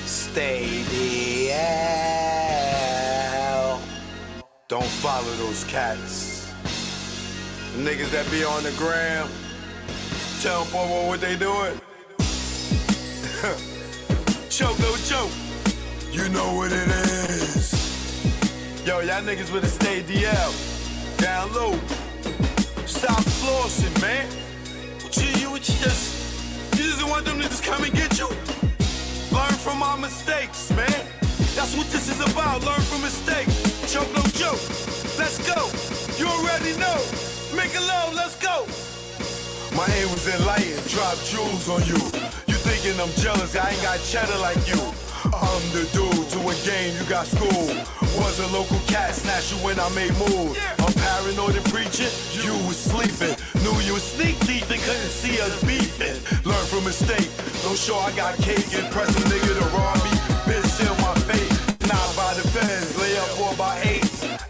Stay the hell. Don't follow those cats. The niggas that be on the gram. Tell them, boy, what they doing. Choke, no joke. You know what it is. Yo, y'all niggas better stay DL. Down low. Stop flossing, man. You just want them to just come and get you? Learn from our mistakes, man. That's what this is about. Learn from mistakes. Choke, no joke. Let's go. You already know. Make it low, let's go. My aim was enlightened. Drop jewels on you. You thinking I'm jealous, I ain't got cheddar like you. I'm the dude to a game, you got school. Was a local cat, snatch you when I made moves. I'm paranoid and preaching, you was sleeping. Knew you was sneak deep and couldn't see us beefing. Learn from mistake, don't show I got cake. Impress a nigga to rob me, bitch in my face. Not by the feds, lay up for about 8.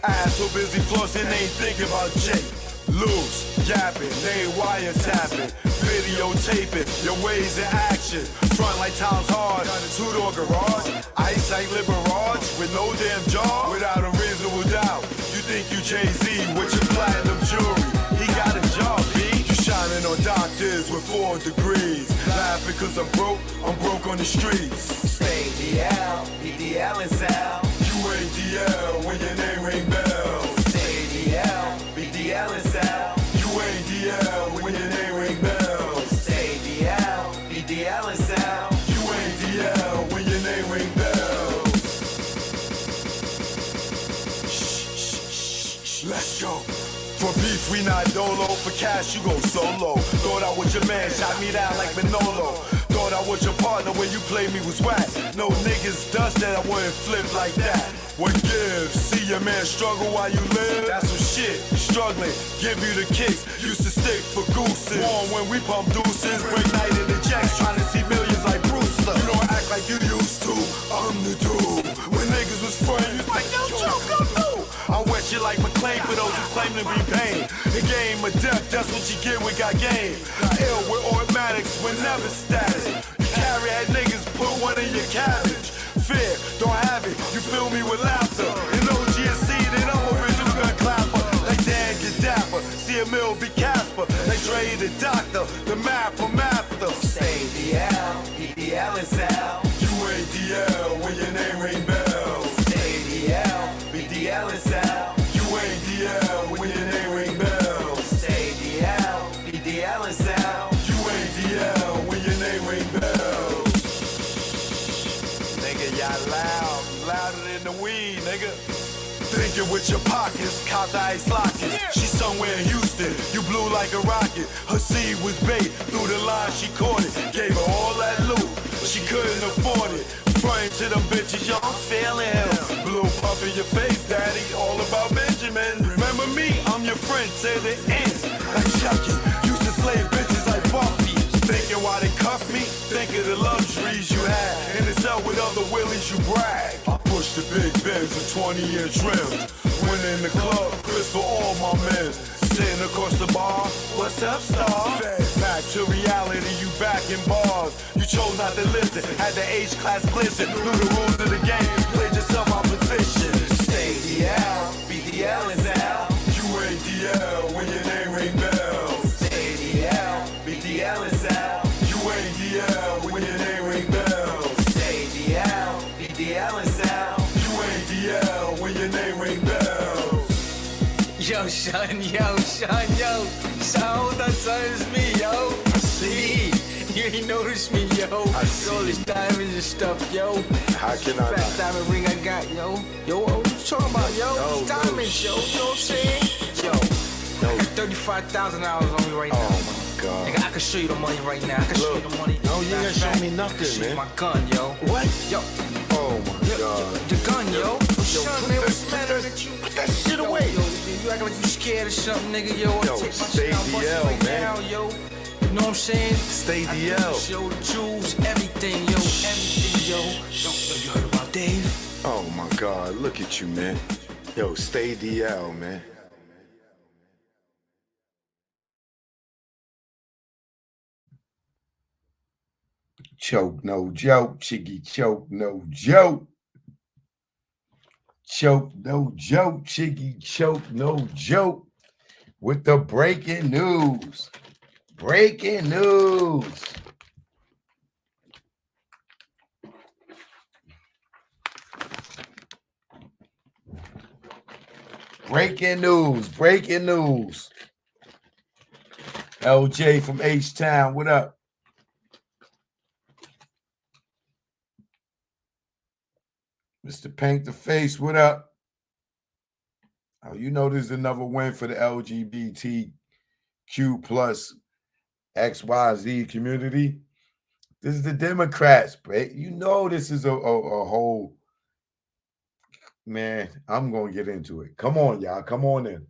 Ass so busy flossing, ain't thinking about Jake. Loose, yapping, they ain't wiretapping. Videotaping, your ways in action. Front like times hard, two-door garage. Ice like Liberage, with no damn jaw. Without a reasonable doubt, you think you Jay-Z with your platinum jewelry. He got a job, B. You shining on doctors with 4 degrees. Laughing cause I'm broke on the streets. Stay DL, BDL and Sal. You ain't DL when your name ring bells. Stay DL, BDL and Sal. You ain't DL when your name ring bells. Stay DL, BDL and Sal. You ain't DL when your name ring bells. Shh, let's go. For beef, we not dolo. For cash, you go solo. Thought I was your man, shot me down like Manolo. Thought I was your partner when you played me was whack. No niggas dust that I wouldn't flip like that. What gives? See your man struggle while you live? That's some shit. Struggling, give you the kicks. Used to stick for gooses. Warm when we pump deuces. Break night in the jacks, trying to see millions like Brewster. You don't act like you used to. I'm the dude. When niggas was friends, you was like, yo, Joe, go through. I wet you like McLean for those who claim to be pain. The game of death, that's what you get when got game. Ill with automatics, we're never static. You carry that niggas, put one in your cabbage. Fear, don't have it, you fill me with laughter. In OGSC, then I'm original gun clapper. Like Dan get dapper, see a mill be Casper. Like Dre the doctor, the math from after. Stay DL, BDL and Sal. You ain't DL when your name ring bells. Stay DL, BDL and Sal. You ain't DL when your name ring bells. Stay DL, BDL and Sal. You ain't DL when your name ring bells. Nigga, y'all loud, louder than the weed, nigga. Thinking with your pockets, caught the ice locket. She somewhere in Houston, you blew like a rocket. Her seed was bait, through the line she caught it. Gave her all that loot, but she couldn't afford it. Frontin' to them bitches, yo, I'm feeling him. Blue puff in your face, daddy, all about Benjamin. Remember me, I'm your friend to the end. Like Chucky, used to slay bitches like Buffy. Thinking why they cuff me, think of the luxuries you had. In the cell with other willies, you brag. I push the big Benz with 20-inch rims. Went in the club, Chris for all my men. Sitting across the bar, what's up, star? Back to reality, you back in bars. You chose not to listen, had the H-class glisten. Knew the rules of the game, played yourself out position. Stay DL, BDL and Sal. You ain't DL when your name ring bells. Stay DL, BDL and Sal. You ain't DL when your name ring bells. Stay DL, BDL and Sal. You ain't DL when your name ring bells. Yo, son, yo. Son, that son is me, yo. I see. You ain't noticed me, yo. I see. All this diamonds and stuff, yo. How can I Fat not? diamond ring I got, yo. Yo, what you talking about, yo? Yo, These diamonds, yo. You know what I'm saying? Yo, I got $35,000 on me right now. Oh my God. Nigga, I can show you the money right now. I can show you the money. No, you ain't gonna show me nothing, I can show you man. my gun, yo. What? Yo. Oh my God. The gun, yo. Son, put man, that- what's the matter that you? Put that shit Yo, away. Yo, you acting like you scared or something, nigga, yo. Yo, Take my stay shit out, bust it DL, right man. now, yo. You know what I'm saying? Stay I do DL. this, yo, the jewels, everything, yo, everything, yo. Yo, you heard about Dave? Oh my God, look at you, man. Yo, stay DL, man. Choke, no joke. Chicky choke, no joke. Choke, no joke. Chicky choke, no joke. With the breaking news. Breaking news. Breaking news. Breaking news. LJ from H-Town, what up? Mr. Paint the Face, what up? Oh, you know this is another win for the LGBTQ plus XYZ community. This is the Democrats, right? You know this is a whole, man, I'm going to get into it. Come on, y'all. Come on in.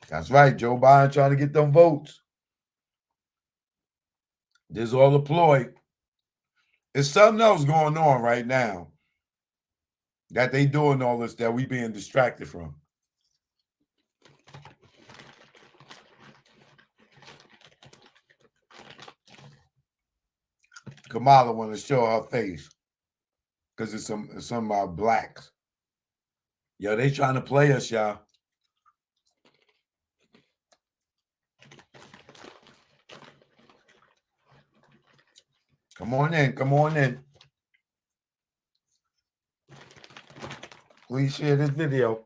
That's right. Joe Biden trying to get them votes. This is all a ploy. There's something else going on right now that they doing all this that we being distracted from. Kamala want to show her face because it's some blacks. Yo, they trying to play us, y'all. Come on in. Come on in. Please share this video.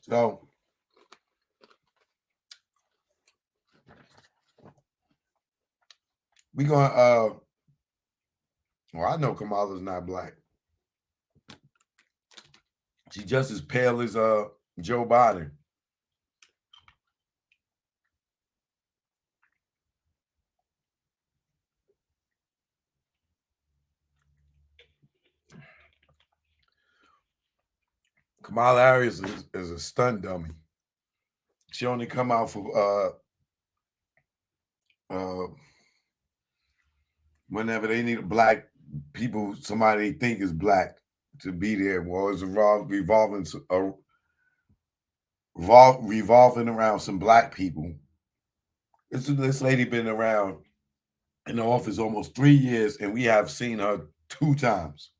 So, we gonna well, I know Kamala's not black. She's just as pale as Joe Biden. Kamala Harris is a stun dummy. She only come out for whenever they need a black people, somebody they think is black to be there. Well, it's revolving around some black people. This lady been around in the office almost 3 years, and we have seen her 2 times.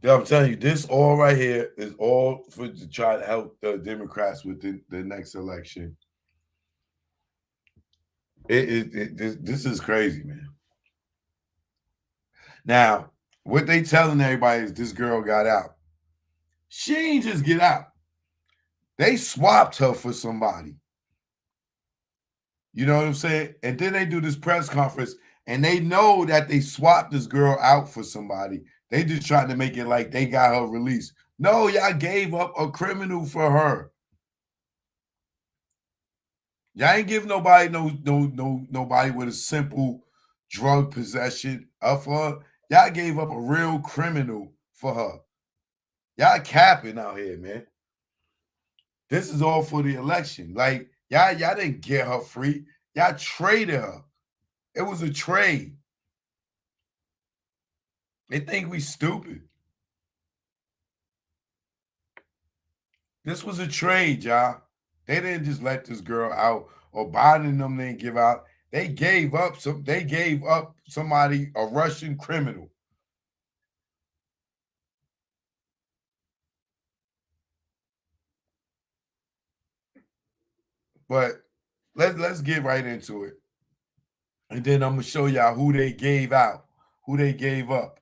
I'm telling you, this all right here is all for to try to help the Democrats with the next election. This is crazy, man. Now, what they telling everybody is this girl got out. She ain't just get out. They swapped her for somebody. You know what I'm saying? And then they do this press conference, and they know that they swapped this girl out for somebody. They just trying to make it like they got her released. No, y'all gave up a criminal for her. Y'all ain't give nobody nobody with a simple drug possession up for her. Y'all gave up a real criminal for her. Y'all capping out here, man. This is all for the election. Like, y'all didn't get her free. Y'all traded her. It was a trade. They think we stupid. This was a trade, y'all. They didn't just let this girl out, or Biden and them didn't give out. They gave up somebody, a Russian criminal. But let's get right into it. And then I'm gonna show y'all who they gave out, who they gave up.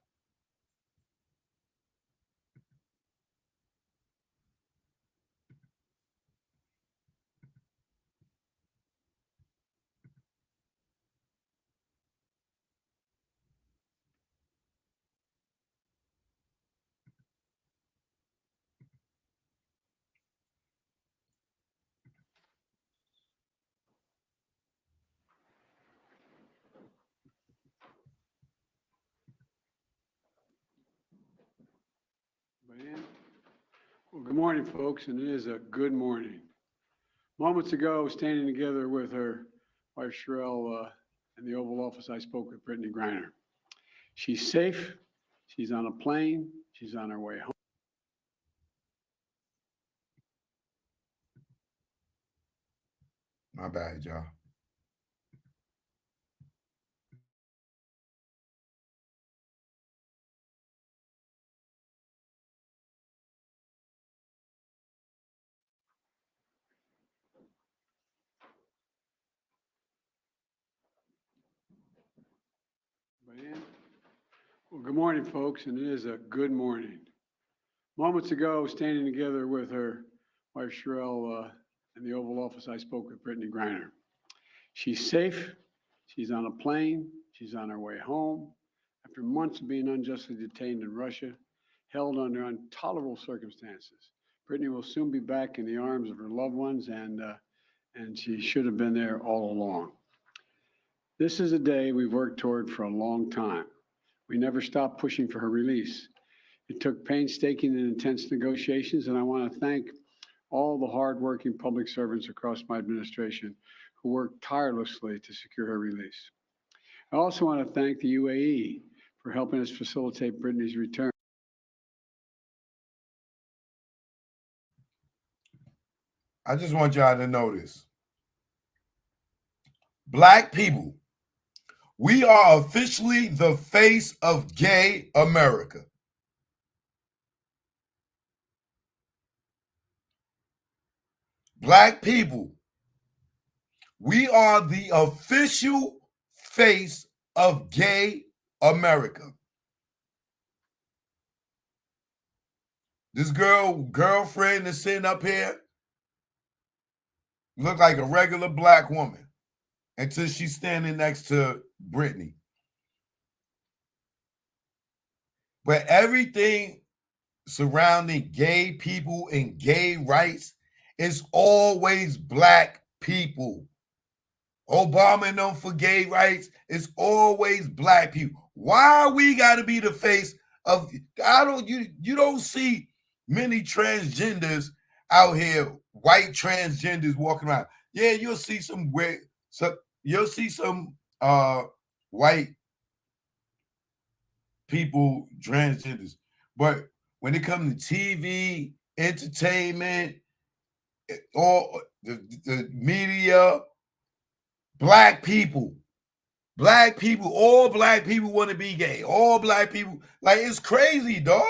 Well, good morning, folks, and it is a good morning. Moments ago, standing together with her wife, Cherelle, in the Oval Office, I spoke with Brittney Griner. She's safe. She's on a plane. She's on her way home. My bad, y'all. Well, good morning, folks, and it is a good morning. Moments ago, standing together with her wife Cherelle in the Oval Office, I spoke with Brittney Griner. She's safe. She's on a plane. She's on her way home. After months of being unjustly detained in Russia, held under intolerable circumstances, Brittney will soon be back in the arms of her loved ones, and she should have been there all along. This is a day we've worked toward for a long time. We never stopped pushing for her release. It took painstaking and intense negotiations, and I want to thank all the hardworking public servants across my administration who worked tirelessly to secure her release. I also want to thank the UAE for helping us facilitate Brittney's return. I just want y'all to know this. Black people, we are officially the face of gay America. Black people, we are the official face of gay America. This girlfriend that's sitting up here look like a regular black woman until she's standing next to Brittney. But everything surrounding gay people and gay rights is always black people. Obama and them for gay rights, it's always black people. Why we gotta be the face of you don't see many transgenders out here, white transgenders walking around. Yeah, you'll see some white people transgenders. But when it comes to TV, entertainment, all the media, black people, all black people want to be gay. All black people, like, it's crazy, dog.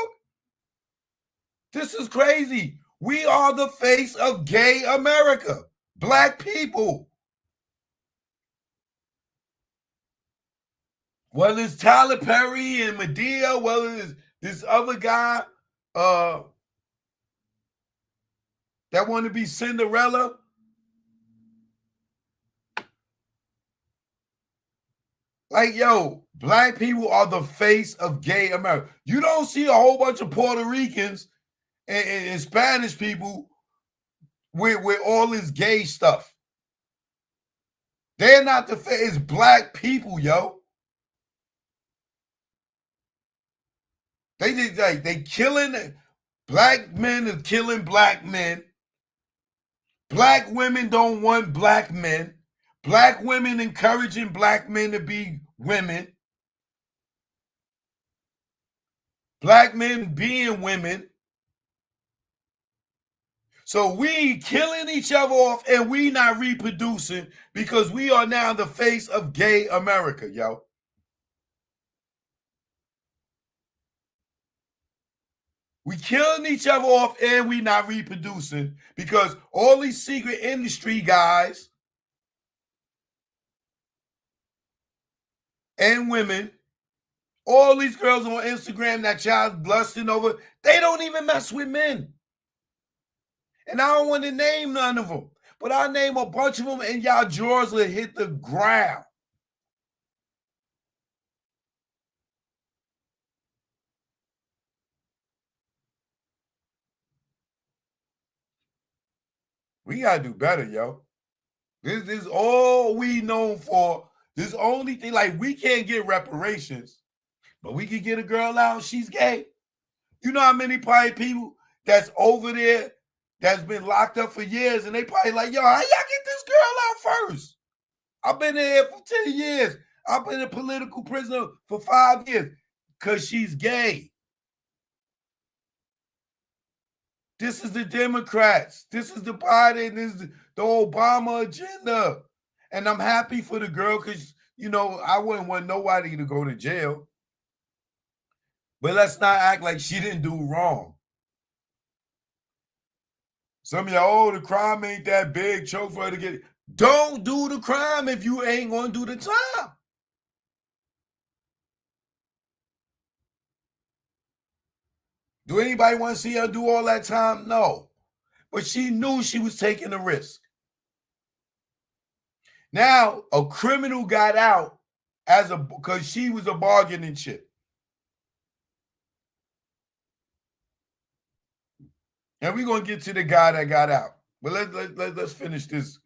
This is crazy. We are the face of gay America. Black people. Whether it's Tyler Perry and Medea, whether it's this other guy that want to be Cinderella. Like, yo, black people are the face of gay America. You don't see a whole bunch of Puerto Ricans and Spanish people with all this gay stuff. They're not the face. It's black people, yo. They killing black men are killing black men. Black women don't want black men. Black women encouraging black men to be women. Black men being women. So we killing each other off and we not reproducing because we are now the face of gay America, yo. We killing each other off and we not reproducing because all these secret industry guys and women, all these girls on Instagram that y'all lusting over, they don't even mess with men. And I don't want to name none of them, but I'll name a bunch of them and y'all drawers will hit the ground. We gotta do better, yo. This is all we known for. This only thing, like, we can't get reparations, but we can get a girl out, she's gay. You know how many probably people that's over there that's been locked up for years and they probably like, yo, how y'all get this girl out first? I've been here for 10 years. I've been a political prisoner for 5 years because she's gay. This is the Democrats. This is the Biden. This is the Obama agenda. And I'm happy for the girl because, you know, I wouldn't want nobody to go to jail. But let's not act like she didn't do wrong. Some of y'all, oh, the crime ain't that big. Choke for her to get it. Don't do the crime if you ain't going to do the time. Do anybody want to see her do all that time? No. But she knew she was taking a risk. Now, a criminal got out because she was a bargaining chip. And we're going to get to the guy that got out. But let's finish this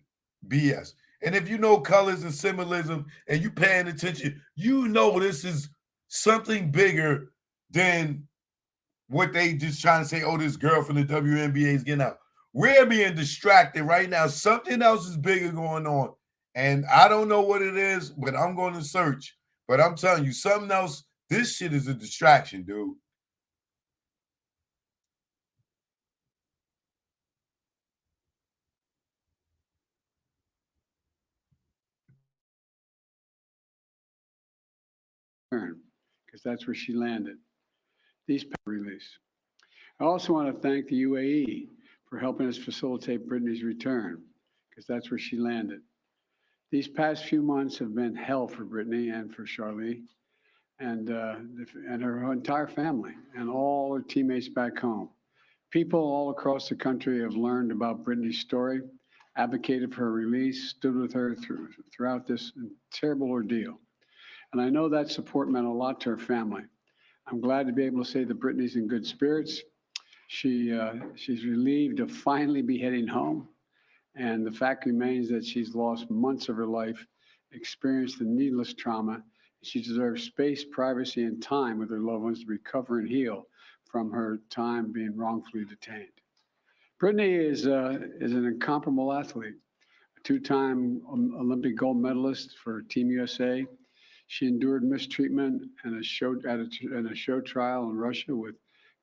BS. And if you know colors and symbolism and you paying attention, you know this is something bigger than what they just trying to say, oh, this girl from the WNBA is getting out. We're being distracted right now. Something else is bigger going on. And I don't know what it is, but I'm going to search. But I'm telling you, something else, this shit is a distraction, dude. Because that's where she landed. These release. I also want to thank the UAE for helping us facilitate Brittney's return, because that's where she landed. These past few months have been hell for Brittney and for Charlie and her entire family and all her teammates back home. People all across the country have learned about Brittney's story, advocated for her release, stood with her throughout this terrible ordeal. And I know that support meant a lot to her family. I'm glad to be able to say that Brittney's in good spirits. She's relieved to finally be heading home. And the fact remains that she's lost months of her life, experienced the needless trauma. She deserves space, privacy, and time with her loved ones to recover and heal from her time being wrongfully detained. Brittney is an incomparable athlete, a two-time Olympic gold medalist for Team USA. She endured mistreatment and a show trial in Russia with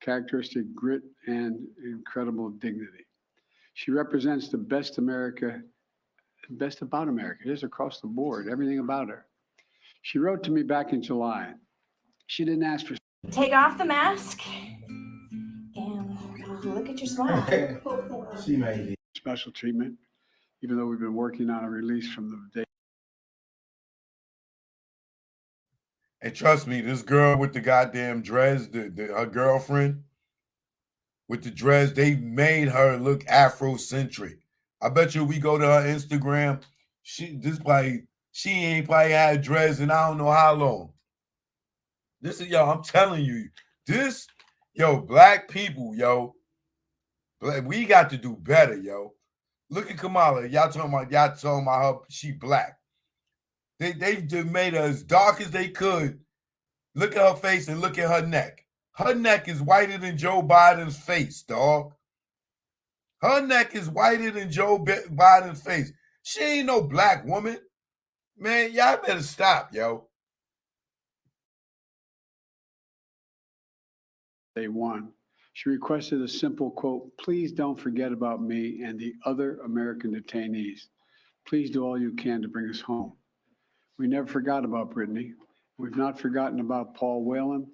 characteristic grit and incredible dignity. She represents the best about America, just across the board, everything about her. She wrote to me back in July. She didn't ask for. Take off the mask and look at your smile. She made it. Special treatment, even though we've been working on a release from the day. And trust me, this girl with the goddamn dreads, her girlfriend with the dreads, they made her look Afrocentric. I bet you we go to her Instagram, she ain't probably had dreads in I don't know how long. This is, yo, I'm telling you, this, yo, black people, yo, we got to do better, yo. Look at Kamala. Y'all talking about her, she black. They just made her as dark as they could. Look at her face and look at her neck. Her neck is whiter than Joe Biden's face, dog. Her neck is whiter than Joe Biden's face. She ain't no black woman. Man, y'all better stop, yo. Day one. She requested a simple quote, "Please don't forget about me and the other American detainees. Please do all you can to bring us home." We never forgot about Brittney. We've not forgotten about Paul Whelan,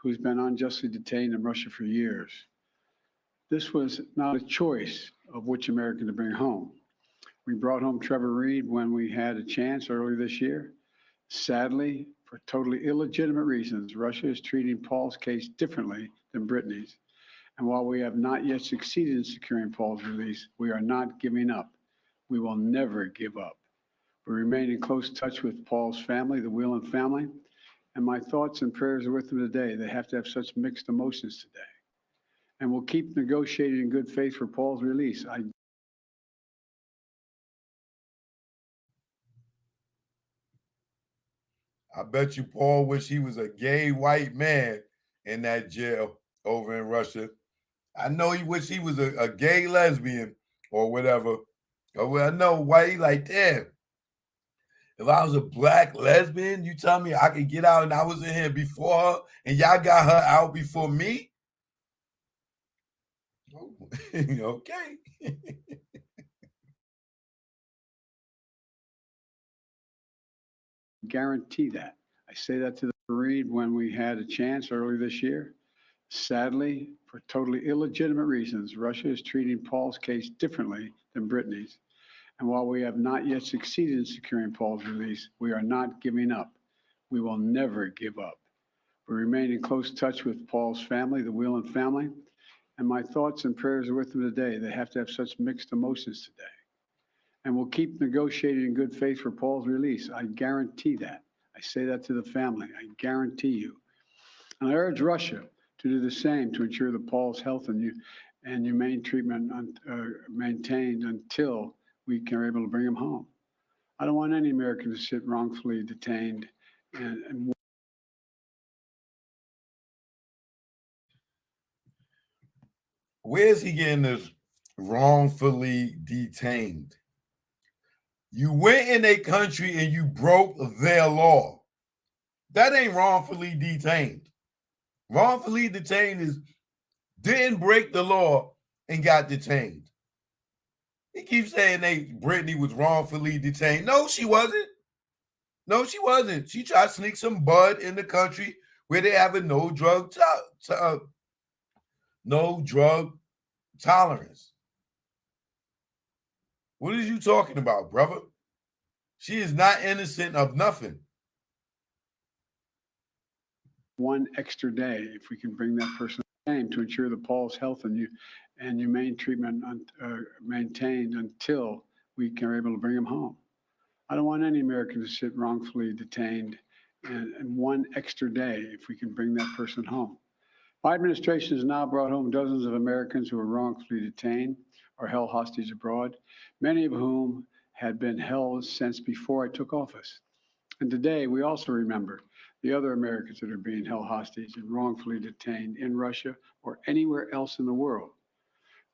who's been unjustly detained in Russia for years. This was not a choice of which American to bring home. We brought home Trevor Reed when we had a chance earlier this year. Sadly, for totally illegitimate reasons, Russia is treating Paul's case differently than Brittney's. And while we have not yet succeeded in securing Paul's release, we are not giving up. We will never give up. We remain in close touch with Paul's family, the Whelan family, and my thoughts and prayers are with them today. They have to have such mixed emotions today. And we'll keep negotiating in good faith for Paul's release. I bet you Paul wish he was a gay white man in that jail over in Russia. I know he wish he was a gay lesbian or whatever. I know why he like, damn. If I was a black lesbian, you tell me I could get out and I was in here before her and y'all got her out before me? Okay. Guarantee that. I say that to the Marine when we had a chance earlier this year. Sadly, for totally illegitimate reasons, Russia is treating Paul's case differently than Brittney's. And while we have not yet succeeded in securing Paul's release, we are not giving up. We will never give up. We remain in close touch with Paul's family, the Whelan family, and my thoughts and prayers are with them today. They have to have such mixed emotions today. And we'll keep negotiating in good faith for Paul's release. I guarantee that. I say that to the family. I guarantee you. And I urge Russia to do the same to ensure that Paul's health and humane treatment maintained until we are able to bring him home. I don't want any American to sit wrongfully detained and Where's he getting this wrongfully detained? You went in a country and you broke their law. That ain't wrongfully detained. Wrongfully detained is didn't break the law and got detained. He keeps saying Brittney was wrongfully detained. No, she wasn't. No, she wasn't. She tried to sneak some bud in the country where they have a no drug tolerance. What are you talking about, brother? She is not innocent of nothing. one extra day, if we can bring that person home, to ensure that Paul's health and humane treatment maintained until we are able to bring him home. I don't want any American to sit wrongfully detained and one extra day, if we can bring that person home. My administration has now brought home dozens of Americans who were wrongfully detained or held hostage abroad, many of whom had been held since before I took office. And today, we also remember the other Americans that are being held hostage and wrongfully detained in Russia or anywhere else in the world.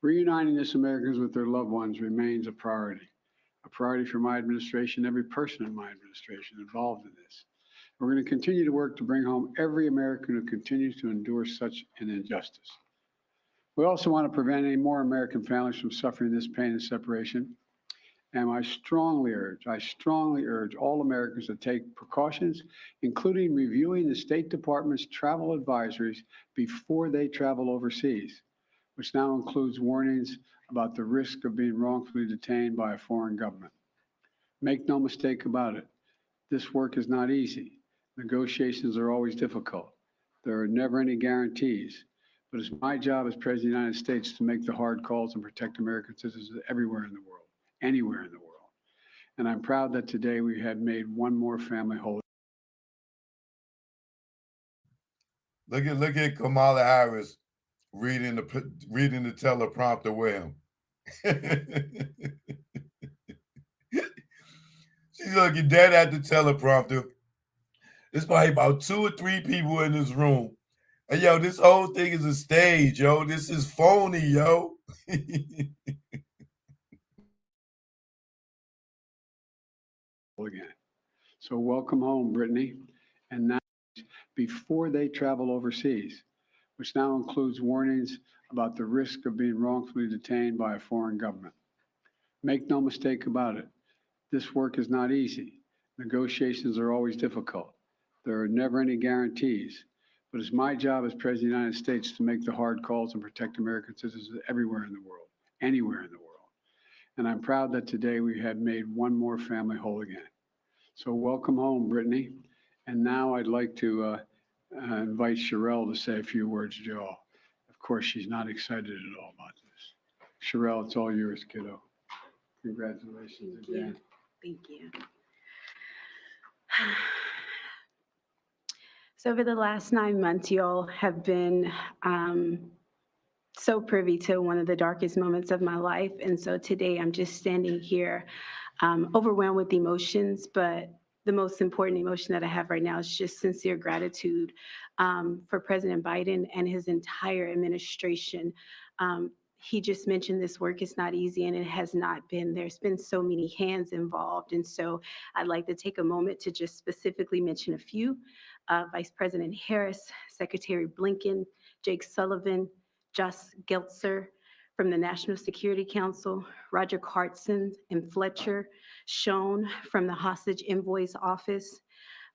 Reuniting these Americans with their loved ones remains a priority for my administration, every person in my administration involved in this. We're going to continue to work to bring home every American who continues to endure such an injustice. We also want to prevent any more American families from suffering this pain and separation. And I strongly urge all Americans to take precautions, including reviewing the State Department's travel advisories before they travel overseas, which now includes warnings about the risk of being wrongfully detained by a foreign government. Make no mistake about it, this work is not easy. Negotiations are always difficult. There are never any guarantees, but it's my job as President of the United States to make the hard calls and protect American citizens everywhere in the world, anywhere in the world. And I'm proud that today we have made one more family whole. Look at Kamala Harris reading the teleprompter with him. She's looking dead at the teleprompter. There's probably about 2 or 3 people in this room. And yo, this whole thing is a stage, yo. This is phony, yo. Again. So welcome home, Brittney. And now, before they travel overseas, which now includes warnings about the risk of being wrongfully detained by a foreign government. Make no mistake about it, this work is not easy. Negotiations are always difficult. There are never any guarantees, but it's my job as President of the United States to make the hard calls and protect American citizens everywhere in the world, anywhere in the world. And I'm proud that today we have made one more family whole again. So welcome home, Brittney. And now I'd like to invite Cherelle to say a few words to you all. Of course, she's not excited at all about this. Cherelle, it's all yours, kiddo. Congratulations again. Thank you. So over the last 9 months, you all have been so privy to one of the darkest moments of my life. And so today I'm just standing here overwhelmed with emotions, but the most important emotion that I have right now is just sincere gratitude for President Biden and his entire administration. he just mentioned this work is not easy, and it has not been. There's been so many hands involved. And so I'd like to take a moment to just specifically mention a few. Vice President Harris, Secretary Blinken, Jake Sullivan, Josh Geltzer from the National Security Council, Roger Cartson and Fletcher, Schoen from the Hostage Envoy's Office.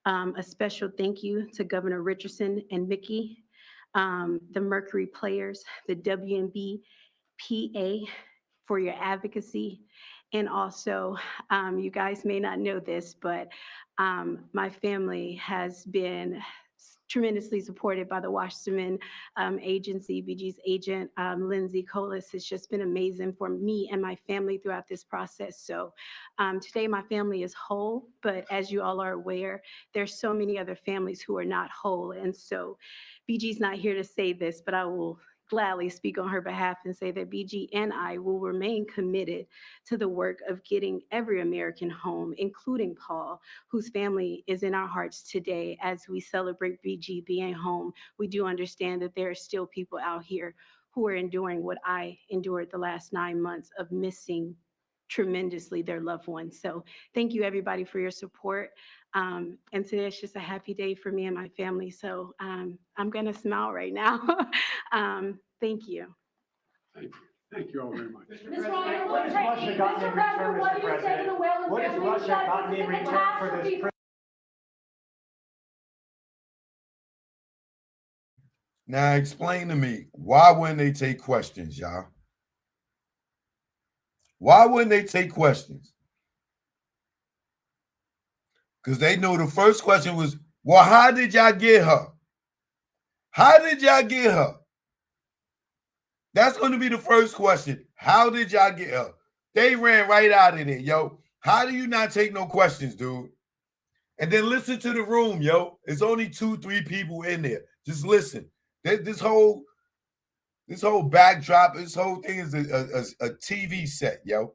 A special thank you to Governor Richardson and Mickey, the Mercury Players, the WNB PA for your advocacy. And also, you guys may not know this, but my family has been tremendously supported by the Wasserman Agency. BG's agent, Lindsay Colas, has just been amazing for me and my family throughout this process. So today my family is whole, but as you all are aware, there's so many other families who are not whole. And so BG's not here to say this, but I will gladly speak on her behalf and say that BG and I will remain committed to the work of getting every American home, including Paul, whose family is in our hearts today. As we celebrate BG being home, we do understand that there are still people out here who are enduring what I endured the last 9 months of missing tremendously their loved ones. So thank you everybody for your support. And today it's just a happy day for me and my family. So I'm gonna smile right now. Thank you. Thank you. Thank you all very much. Ms. Griner, what do you say to the Whalen What has family? Russia gotten in return for this? Now explain to me, why wouldn't they take questions, y'all? Why wouldn't they take questions? Because they know the first question was, well, how did y'all get her? How did y'all get her? That's going to be the first question. How did y'all get her? They ran right out of there, yo. How do you not take no questions, dude? And then listen to the room, yo. It's only 2-3 people in there. Just listen. This whole backdrop, this whole thing is a TV set, yo.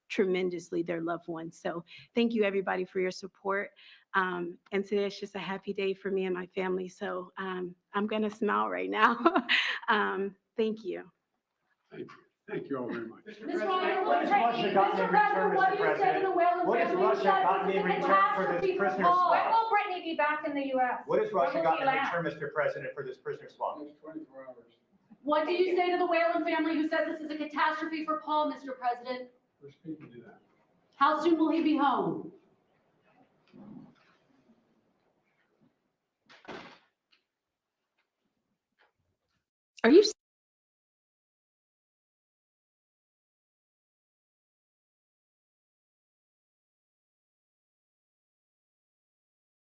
Tremendously their loved ones. So thank you everybody for your support. And today it's just a happy day for me and my family. So I'm gonna smile right now. Thank you. Thank you. Thank you all very much. Ms. Griner, what What has Russia gotten in return, what do Mr. you say to the President? Whalen What has family? Russia gotten in return for this prisoner swap? When will Brittney be back in the U.S.? What has Russia When will gotten she in land? return, Mr. President, for this prisoner swap? 24 hours. What do you say to the Whalen family who says this is a catastrophe for Paul, Mr. President? We're speaking to that. How soon will he be home? Are you